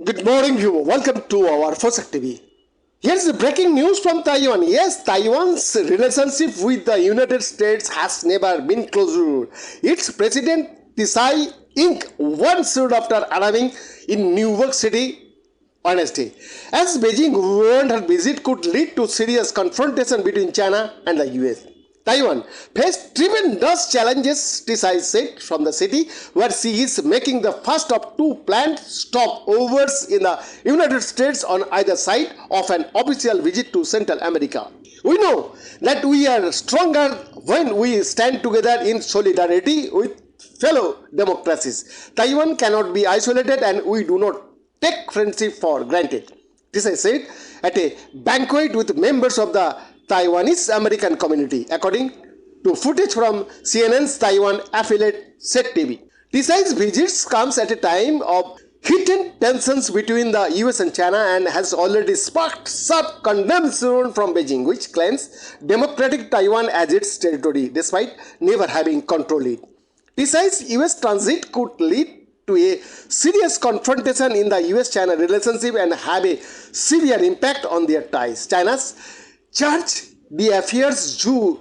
Good morning, viewer. Welcome to our Fosak TV. Here's the breaking news from Taiwan. Yes, Taiwan's relationship with the United States has never been closer. Its president Tsai Ing once soon after arriving in New York City Wednesday, as Beijing warned her visit could lead to serious confrontation between China and the US. Taiwan faced tremendous challenges, Tsai said, from the city where she is making the first of two planned stopovers in the United States on either side of an official visit to Central America. We know that we are stronger when we stand together in solidarity with fellow democracies. Taiwan cannot be isolated and we do not take friendship for granted. This I said at a banquet with members of the Taiwanese American community, according to footage from CNN's Taiwan affiliate ZTV. Tsai's visits comes at a time of heated tensions between the US and China and has already sparked sharp condemnation from Beijing, which claims democratic Taiwan as its territory, despite never having controlled it. Tsai's US transit could lead to a serious confrontation in the US-China relationship and have a severe impact on their ties. China's Charge d'Affaires Zhu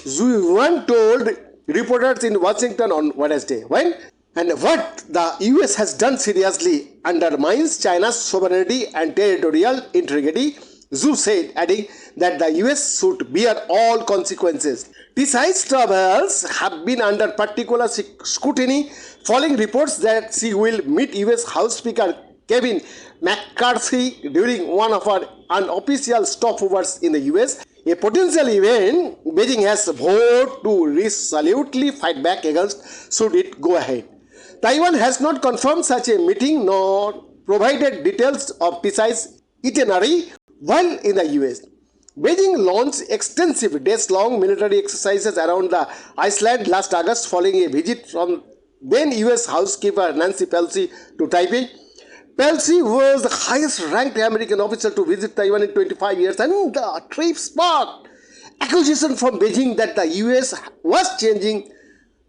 Yuan told reporters in Washington on Wednesday, when and what the US has done seriously undermines China's sovereignty and territorial integrity, Zhu said, adding that the US should bear all consequences. Tsai's travels have been under particular scrutiny following reports that she will meet US House Speaker Kevin McCarthy during one of her unofficial stopovers in the US, a potential event Beijing has vowed to resolutely fight back against should it go ahead. Taiwan has not confirmed such a meeting nor provided details of Tsai's itinerary while in the US. Beijing launched extensive days-long military exercises around the island last August following a visit from then US Housekeeper Nancy Pelosi to Taipei. Pelosi was the highest-ranked American official to visit Taiwan in 25 years, and the trip sparked accusation from Beijing that the US was changing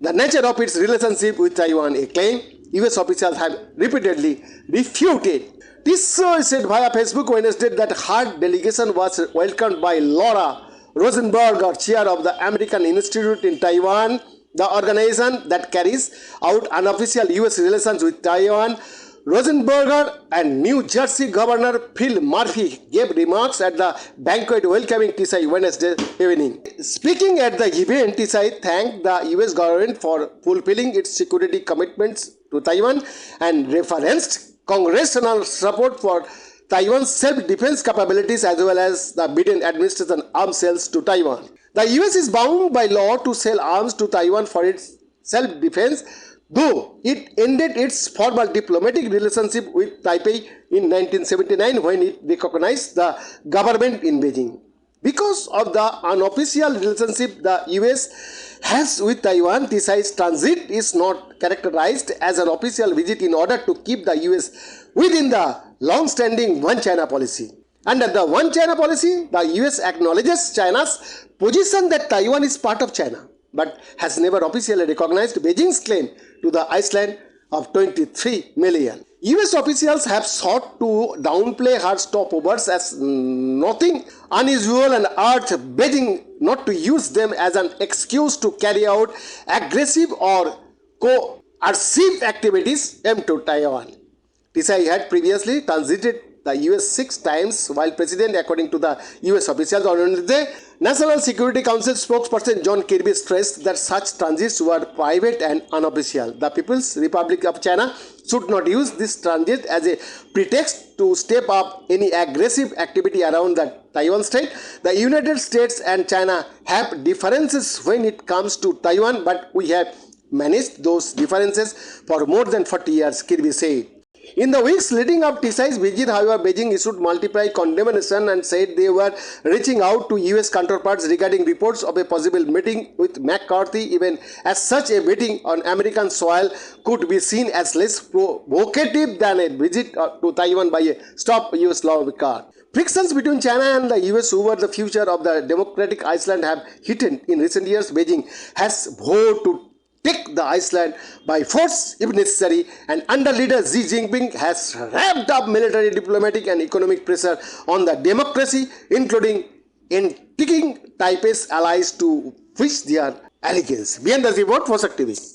the nature of its relationship with Taiwan, a claim US officials have repeatedly refuted. This said via Facebook Wednesday that her delegation was welcomed by Laura Rosenberg, chair of the American Institute in Taiwan, the organization that carries out unofficial US relations with Taiwan. Rosenberger and New Jersey Governor Phil Murphy gave remarks at the banquet welcoming Tsai Wednesday evening. Speaking at the event, Tsai thanked the US government for fulfilling its security commitments to Taiwan and referenced congressional support for Taiwan's self-defense capabilities as well as the Biden administration arms sales to Taiwan. The US is bound by law to sell arms to Taiwan for its self-defense, though it ended its formal diplomatic relationship with Taipei in 1979 when it recognized the government in Beijing. Because of the unofficial relationship the US has with Taiwan, Tsai's transit is not characterized as an official visit in order to keep the US within the long-standing One China policy. Under the One China policy, the US acknowledges China's position that Taiwan is part of China, but has never officially recognized Beijing's claim to the island of 23 million. US officials have sought to downplay her stopovers as nothing unusual and urged Beijing not to use them as an excuse to carry out aggressive or coercive activities aimed to Taiwan. Tsai had previously transited the US 6 times while president, according to the US officials. On Wednesday, National Security Council spokesperson John Kirby stressed that such transits were private and unofficial. The People's Republic of China should not use this transit as a pretext to step up any aggressive activity around the Taiwan Strait. The United States and China have differences when it comes to Taiwan, but we have managed those differences for more than 40 years, Kirby said. In the weeks leading up Tsai's visit, however, Beijing issued multiple condemnation and said they were reaching out to US counterparts regarding reports of a possible meeting with McCarthy, even as such a meeting on American soil could be seen as less provocative than a visit to Taiwan by a top US lawmaker. Frictions between China and the US over the future of the democratic island have heated in recent years. Beijing has vowed to take the Iceland by force if necessary, and under leader Xi Jinping has ramped up military, diplomatic and economic pressure on the democracy, including taking Taipei's allies to which they are allegiance. Behind the report, Fosak TV.